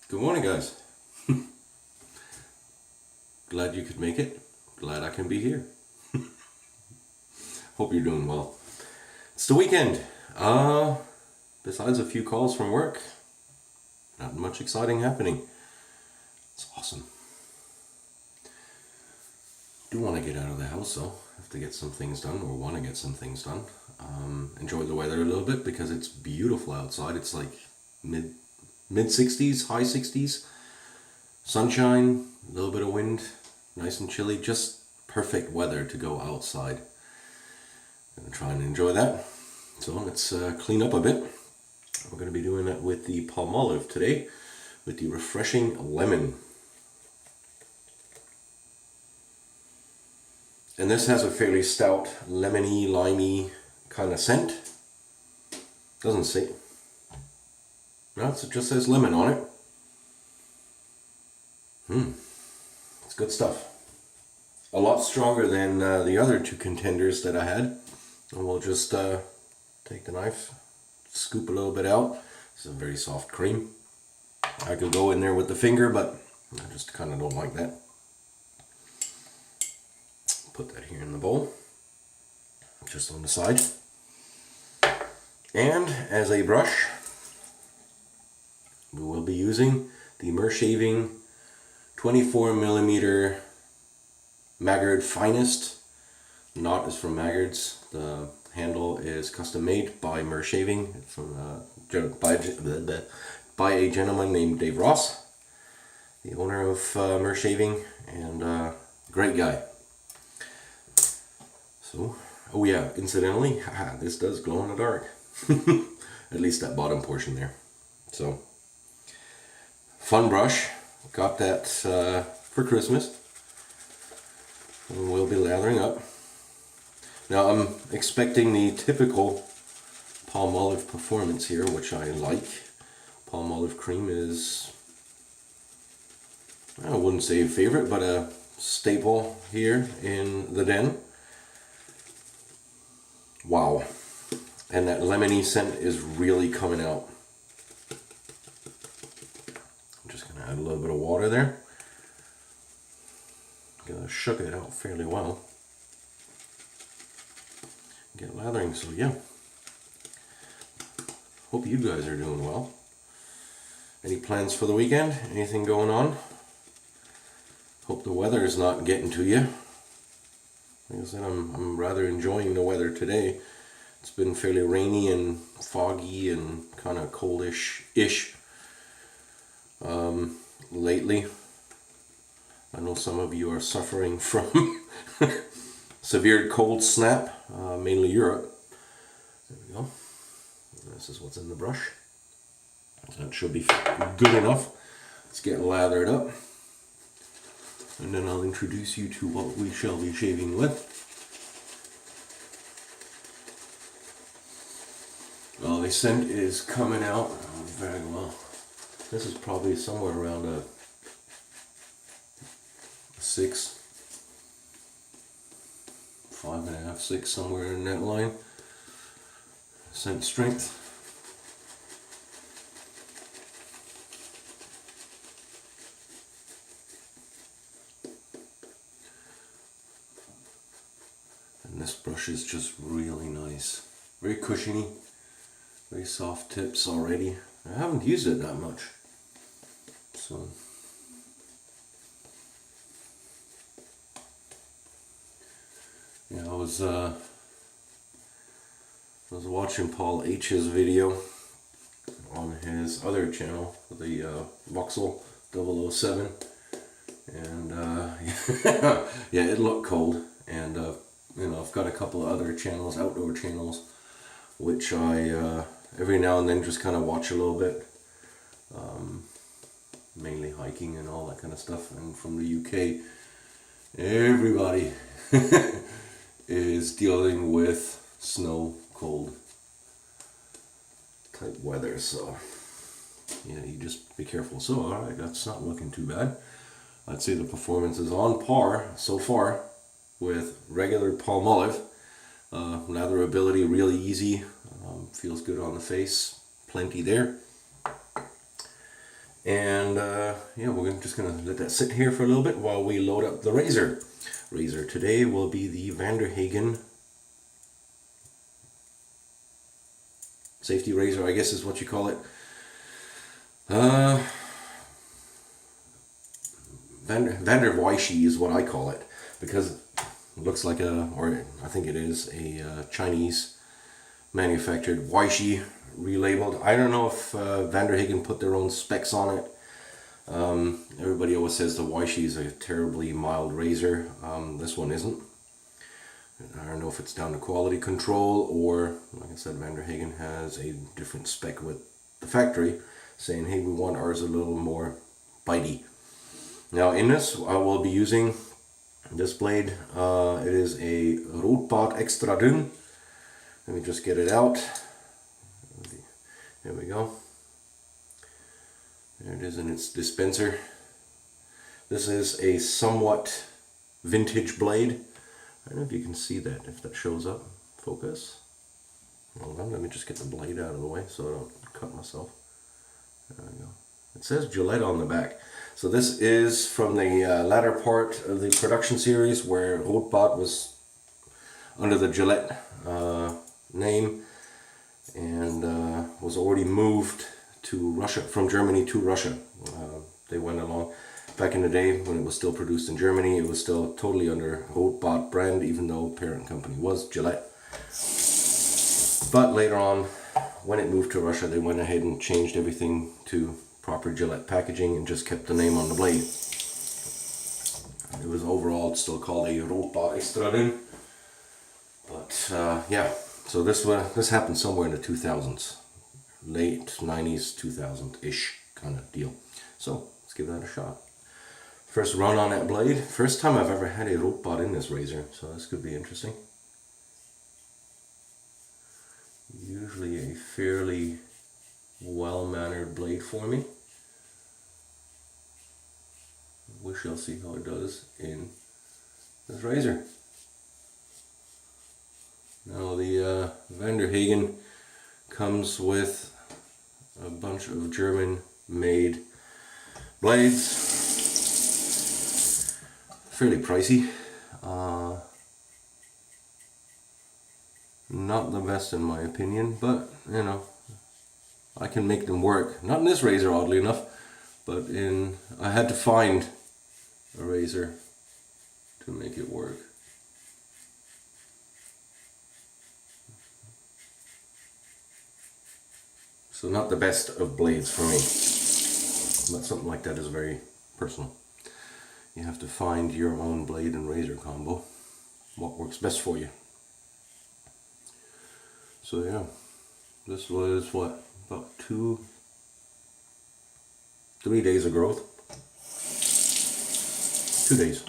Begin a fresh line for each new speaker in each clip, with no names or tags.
Good morning, guys. Glad you could make it. Glad I can be here. Hope you're doing well. It's the weekend. Besides a few calls from work, not much exciting happening. It's awesome. Do want to get out of the house though. Have to get some things done, or want to get some things done. Enjoy the weather a little bit because it's beautiful outside. It's like mid 60s, high 60s. Sunshine, a little bit of wind, nice and chilly, just perfect weather to go outside. Gonna try and enjoy that. So let's clean up a bit. We're gonna be doing that with the Palmolive today, with the refreshing lemon. And this has a fairly stout, lemony, limey kind of scent. Doesn't say. No, it just says lemon on it. It's good stuff. A lot stronger than the other two contenders that I had. And we'll just take the knife, scoop a little bit out. It's a very soft cream. I could go in there with the finger, but I just kind of don't like that. Put that here in the bowl, just on the side. And as a brush, we will be using the Mershaving 24mm Maggard Finest. Knot is from Maggard's. The handle is custom made by Mershaving from by a gentleman named Dave Ross, the owner of Mershaving, and great guy. So, oh yeah, incidentally, this does glow in the dark. At least that bottom portion there. So, fun brush. Got that for Christmas. And we'll be lathering up. Now I'm expecting the typical Palmolive performance here, which I like. Palmolive cream is, I wouldn't say a favorite, but a staple here in the den. Wow. And that lemony scent is really coming out. I'm just going to add a little bit of water there. Gonna shook it out fairly well. Get lathering, so yeah. Hope you guys are doing well. Any plans for the weekend? Anything going on? Hope the weather is not getting to you. Like I said, I'm rather enjoying the weather today. It's been fairly rainy and foggy and kind of coldish-ish lately. I know some of you are suffering from severe cold snap, mainly Europe. There we go. This is what's in the brush. That should be good enough. Let's get lathered up. And then I'll introduce you to what we shall be shaving with. Well, the scent is coming out very well. This is probably somewhere around a 6, 5.5, 6, somewhere in that line. Scent strength. And this brush is just really nice. Very cushiony. Very soft tips already. I haven't used it that much. So yeah, I was watching Paul H's video on his other channel, the Voxel 007, and yeah, it looked cold. And you know, I've got a couple of other channels, outdoor channels, which I every now and then just kind of watch a little bit, mainly hiking and all that kind of stuff. And from the UK, everybody is dealing with snow, cold type weather, so yeah, you just be careful. So alright, that's not looking too bad. I'd say the performance is on par so far with regular Palmolive. Latherability really easy, feels good on the face, plenty there. And yeah, we're just gonna let that sit here for a little bit while we load up the razor. Razor today will be the Hagen safety razor, I guess is what you call it. Vander Weishi is what I call it, because it looks like or I think it is a Chinese manufactured Weishi relabeled. I don't know if Hagen put their own specs on it. Everybody always says the Weishi is a terribly mild razor. This one isn't. I don't know if it's down to quality control or, like I said, Hagen has a different spec with the factory saying, hey, we want ours a little more bitey. Now in this, I will be using this blade. It is a Rotbad Extra Dünn. Let me just get it out. There we go. There it is in its dispenser. This is a somewhat vintage blade. I don't know if you can see that, if that shows up. Focus. Hold on, let me just get the blade out of the way so I don't cut myself. There we go. It says Gillette on the back. So this is from the latter part of the production series where Rotbad was under the Gillette name and was already moved to Russia, from Germany to Russia. They went along. Back in the day when it was still produced in Germany, it was still totally under Rotbad brand, even though parent company was Gillette. But later on, when it moved to Russia, they went ahead and changed everything to proper Gillette packaging and just kept the name on the blade. It was overall still called a Rotbad Extra Dünn. But yeah, so this happened somewhere in the 2000s, late 90s, 2000-ish kind of deal. So let's give that a shot. First run on that blade. First time I've ever had a Rotbad in this razor, so this could be interesting. Usually a fairly well-mannered blade for me. We shall see how it does in this razor. Now the Hagen comes with a bunch of German-made blades. Fairly pricey. Not the best in my opinion, but you know, I can make them work. Not in this razor, oddly enough, but I had to find a razor to make it work. So not the best of blades for me, but something like that is very personal. You have to find your own blade and razor combo, what works best for you. So yeah, this was what, about 3 days of growth. 2 days.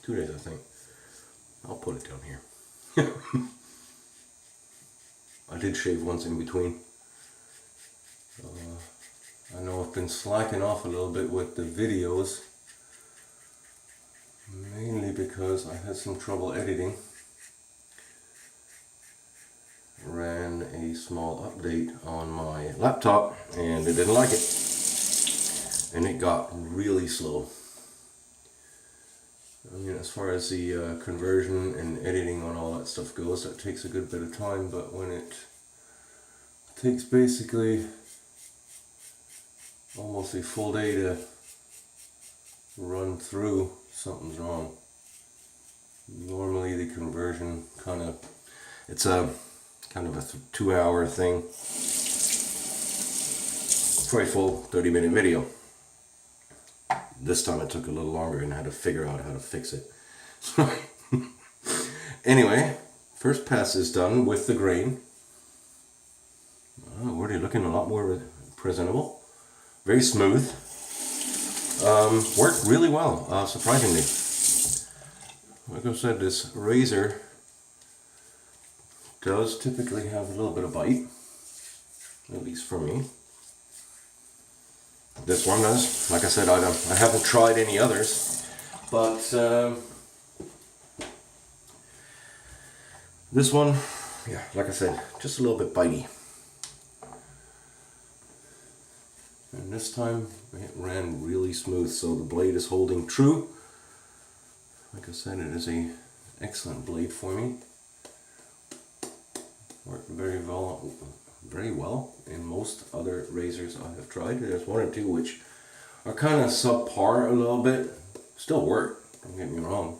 2 days, I think. I'll put it down here. I did shave once in between. I know I've been slacking off a little bit with the videos, mainly because I had some trouble editing. Ran a small update on my laptop and it didn't like it, and it got really slow. I mean, as far as the conversion and editing on all that stuff goes, that takes a good bit of time, but when it takes basically almost a full day to run through, something's wrong. Normally the conversion it's a kind of a 2-hour thing for a full 30-minute video. This time it took a little longer and I had to figure out how to fix it. Anyway, first pass is done with the grain. Oh, already looking a lot more presentable. Very smooth. Worked really well, surprisingly. Like I said, this razor does typically have a little bit of bite, at least for me. This one does. Like I said, I haven't tried any others, but this one, yeah, like I said, just a little bit bitey. And And this time it ran really smooth, so the blade is holding true. Like I said, it is a excellent blade for me. Worked very well in most other razors I have tried. There's one or two which are kind of subpar a little bit. Still work, don't get me wrong.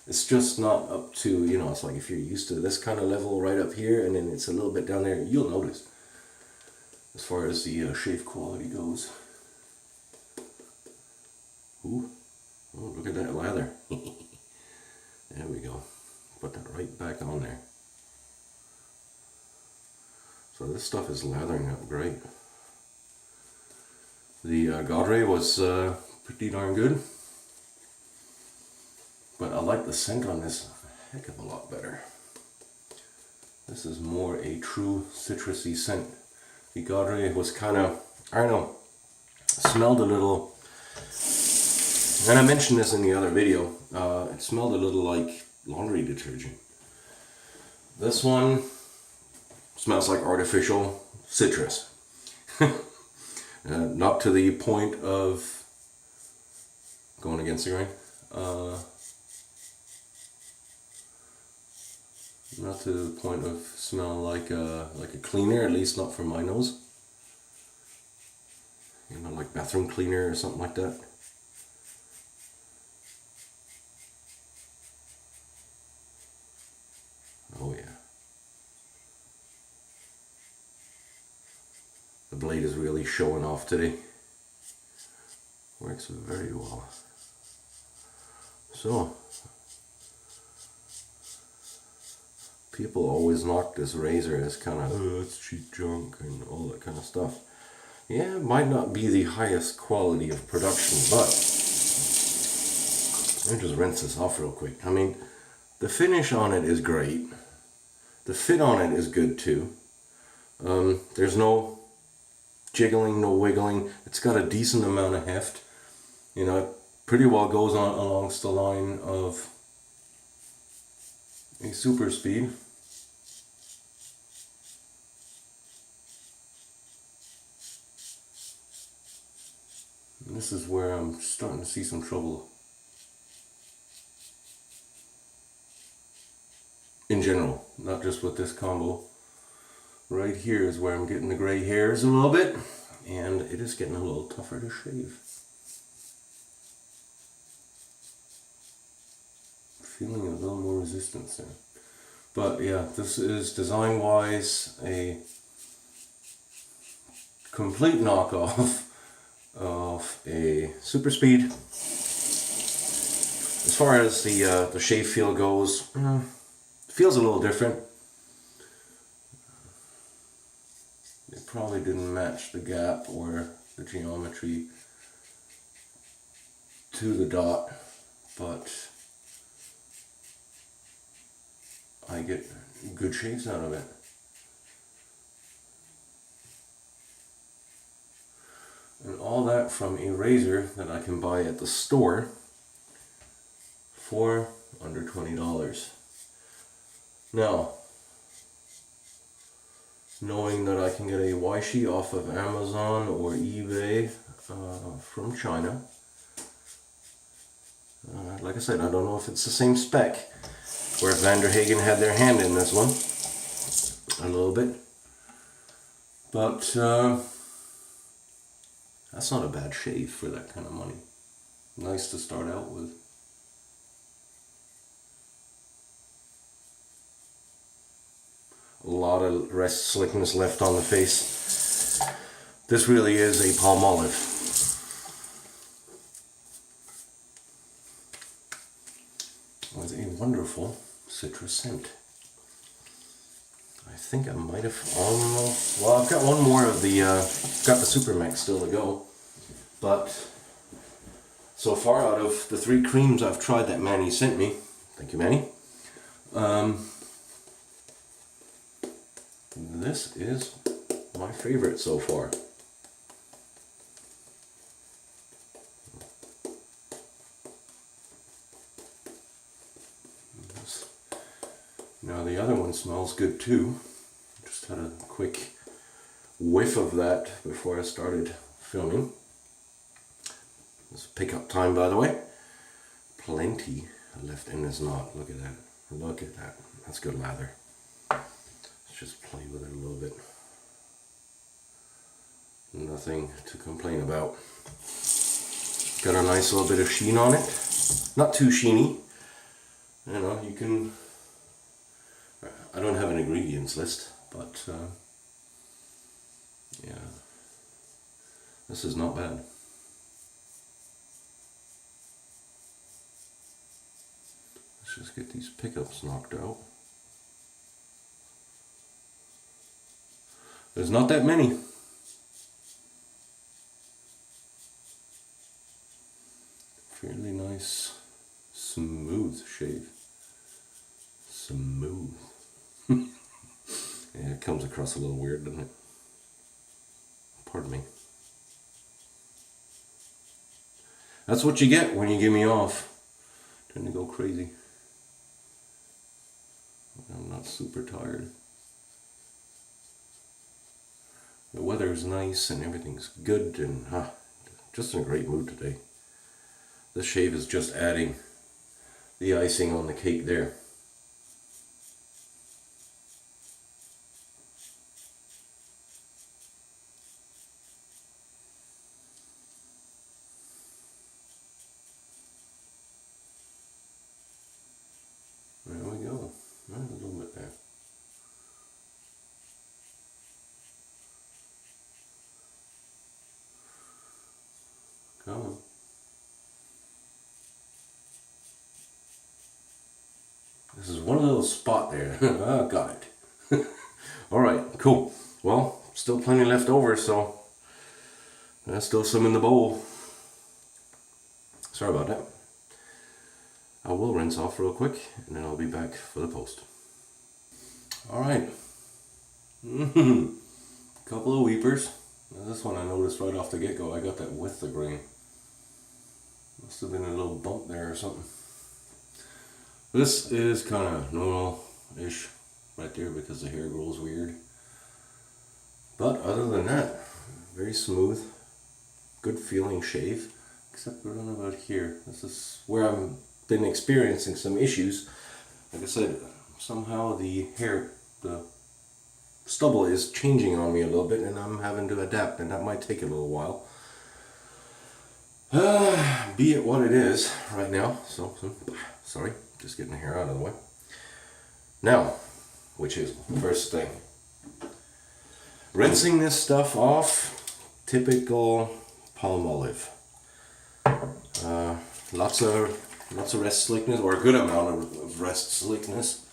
It's just not up to, you know, it's like if you're used to this kind of level right up here and then it's a little bit down there, you'll notice as far as the shave quality goes. Ooh, oh, look at that lather. There we go. Put that right back on there. So this stuff is lathering up great. The Gaudre was pretty darn good. But I like the scent on this a heck of a lot better. This is more a true citrusy scent. The Gaudre was kind of, I don't know, smelled a little, and I mentioned this in the other video, it smelled a little like laundry detergent. This one smells like artificial citrus. Not to the point of going against the grain. Not to the point of smell like a cleaner, at least not from my nose. You know, like bathroom cleaner or something like that. Oh yeah. The blade is really showing off today. Works very well. So, people always knock this razor as kind of, oh, it's cheap junk and all that kind of stuff. Yeah, it might not be the highest quality of production, but let me just rinse this off real quick. I mean, the finish on it is great. The fit on it is good too. There's no jiggling, no wiggling. It's got a decent amount of heft. You know, it pretty well goes on alongst the line of a super speed. And this is where I'm starting to see some trouble. In general, not just with this combo. Right here is where I'm getting the gray hairs a little bit, and it is getting a little tougher to shave. Feeling a little more resistance there. But yeah, this is design-wise a complete knockoff of a super speed. As far as the shave feel goes, feels a little different. It probably didn't match the gap or the geometry to the dot, but I get good shaves out of it. And all that from a razor that I can buy at the store for under $20. Now, knowing that I can get a Waishi off of Amazon or eBay from China. Like I said, I don't know if it's the same spec, where Hagen had their hand in this one a little bit. But that's not a bad shave for that kind of money. Nice to start out with. A lot of rest slickness left on the face. This really is a Palmolive. With a wonderful citrus scent. I think I might have almost, well, I've got one more of the, got the Super Max still to go. But so far, out of the 3 creams I've tried that Manny sent me, thank you Manny, this is my favorite so far. Now the other one smells good too. Just had a quick whiff of that before I started filming. It's pickup time, by the way. Plenty left in this knot. Look at that. Look at that. That's good lather. Let's just play with it a little bit. Nothing to complain about. Got a nice little bit of sheen on it. Not too sheeny. You know, you can... I don't have an ingredients list, but yeah, this is not bad. Let's just get these pickups knocked out. There's not that many. Fairly nice, smooth shave. Smooth. Yeah, it comes across a little weird, doesn't it? Pardon me. That's what you get when you give me off. Tend to go crazy. I'm not super tired. The weather's nice and everything's good and just in a great mood today. This shave is just adding the icing on the cake there. There we go. A little bit there. Come on. This is one little spot there. Ah, got it. Alright, cool. Well, still plenty left over, so there's still some in the bowl. Sorry about that. I will rinse off real quick and then I'll be back for the post. Alright. Couple of weepers. Now this one I noticed right off the get-go. I got that with the grain. Must have been a little bump there or something. This is kind of normal-ish right there because the hair grows weird. But other than that, very smooth, good feeling shave. Except around about here. This is where I've been experiencing some issues. Like I said, somehow the hair, the stubble is changing on me a little bit and I'm having to adapt, and that might take a little while. Be it what it is right now. So sorry, just getting the hair out of the way. Now, which is first thing, rinsing this stuff off. Typical Palmolive. Lots of rest slickness, or a good amount of rest slickness.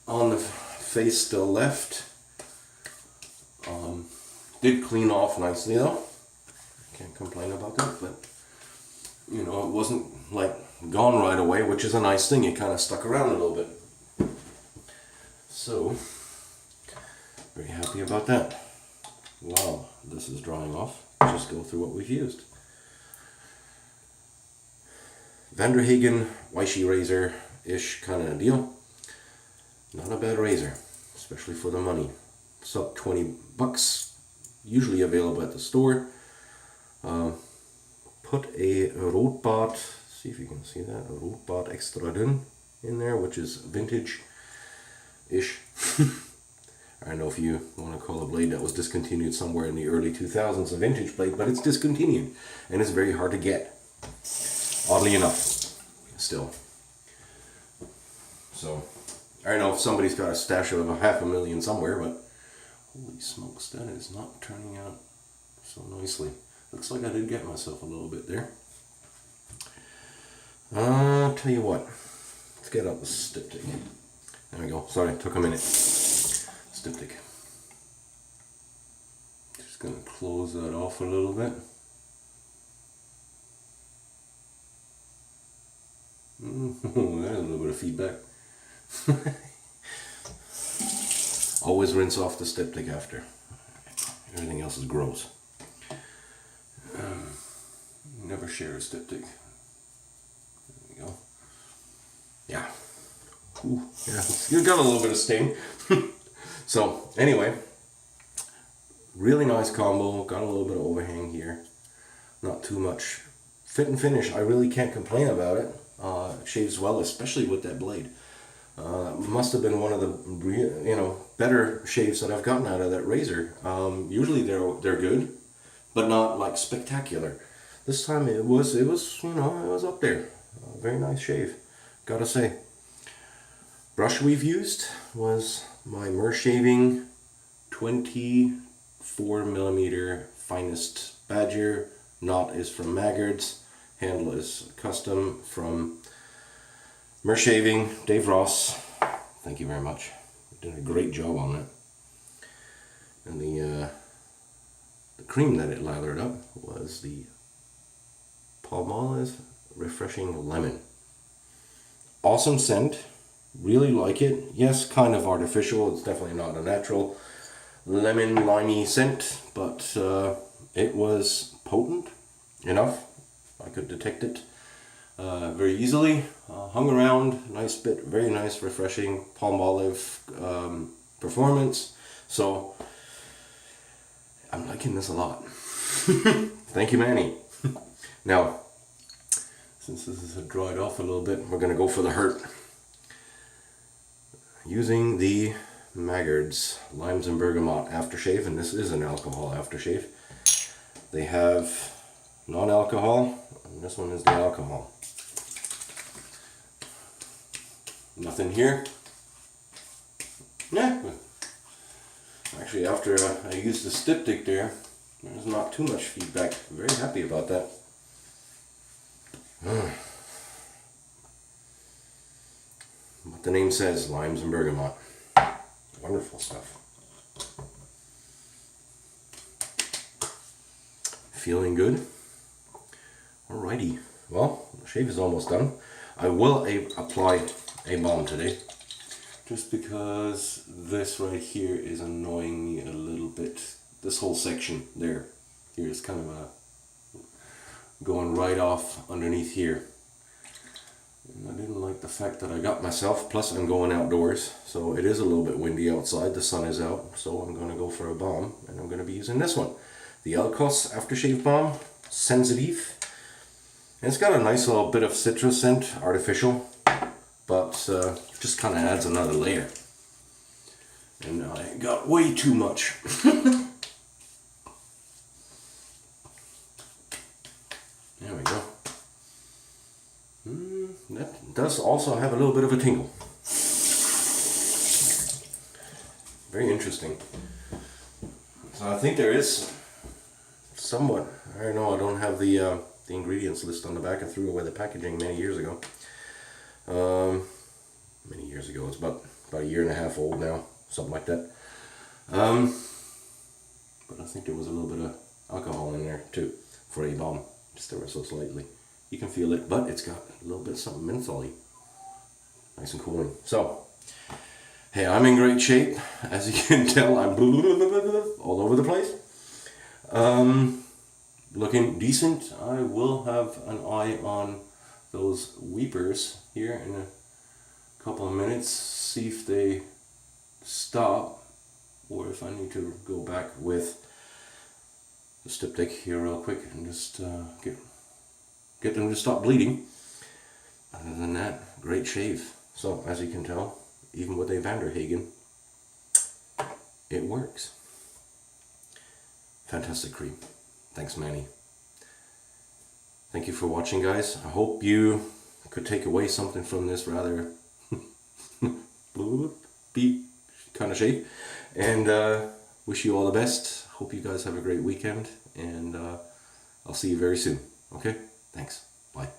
On the face still left. Did clean off nicely though. Can't complain about that, but you know, it wasn't like gone right away, which is a nice thing. It kind of stuck around a little bit. So, very happy about that. While this is drying off, just go through what we've used. Hagen Weishi razor-ish kind of deal. Not a bad razor, especially for the money. Sub 20 bucks, usually available at the store. Put a Rotbart, see if you can see that, a Rotbart Extra Dünn in there, which is vintage-ish. I don't know if you want to call a blade that was discontinued somewhere in the early 2000s a vintage blade, but it's discontinued and it's very hard to get, oddly enough, still. So, I don't know if somebody's got a stash of $500,000 somewhere, but holy smokes, that is not turning out so nicely. Looks like I did get myself a little bit there. I'll tell you what, let's get out the styptic. There we go, sorry, took a minute. Styptic. Just going to close that off a little bit. There's a little bit of feedback. Always rinse off the styptic after. Everything else is gross. Never share a styptic. There we go. Yeah. Ooh, yeah, it's got a little bit of sting. So, anyway, really nice combo. Got a little bit of overhang here. Not too much fit and finish. I really can't complain about it. Shaves well, especially with that blade. Must have been one of the better shaves that I've gotten out of that razor. Usually they're good, but not like spectacular. This time it was up there. Very nice shave, gotta say. Brush we've used was my Mershaving 24mm finest badger. Knot is from Maggard's. Handle is custom from Mershaving, Dave Ross. Thank you very much. You did a great job on that. And the cream that it lathered up was the Palmolive Refreshing Lemon. Awesome scent. Really like it. Yes, kind of artificial. It's definitely not a natural lemon limey scent, but it was potent enough. I could detect it very easily. Hung around, nice bit, very nice, refreshing Palmolive performance. So I'm liking this a lot. Thank you, Manny. Now, since this has dried off a little bit, we're gonna go for the hurt. Using the Maggard's Limes and Bergamot aftershave, and this is an alcohol aftershave. They have non-alcohol, and this one is the alcohol. Nothing here. Yeah. Actually, after I used the styptic there's not too much feedback. Very happy about that. What the name says, limes and bergamot. Wonderful stuff. Feeling good? Alrighty. Well, the shave is almost done. I will apply a balm today, just because this right here is annoying me a little bit. This whole section here is kind of going right off underneath here. And I didn't like the fact that I got myself, plus I'm going outdoors, so it is a little bit windy outside, the sun is out, so I'm going to go for a balm, and I'm going to be using this one. The Elkos Aftershave Balm, Sensitive. And it's got a nice little bit of citrus scent, artificial, but just kind of adds another layer. And I got way too much. There we go. That does also have a little bit of a tingle. Very interesting. So I think there is somewhat, I don't know, I don't have the ingredients list on the back. I threw away the packaging many years ago. Many years ago, it's about a year and a half old now, something like that. But I think there was a little bit of alcohol in there too for a balm, just ever so slightly. You can feel it, but it's got a little bit of something mentholy. Nice and cooling. So, hey, I'm in great shape. As you can tell, I'm all over the place. Looking decent. I will have an eye on those weepers here in a couple of minutes. See if they stop, or if I need to go back with the styptic here real quick and just get them to stop bleeding. Other than that, great shave. So, as you can tell, even with a Hagen, it works. Fantastic cream. Thanks, Manny. Thank you for watching, guys. I hope you could take away something from this rather beep kind of shape. And wish you all the best. Hope you guys have a great weekend. And I'll see you very soon. Okay? Thanks. Bye.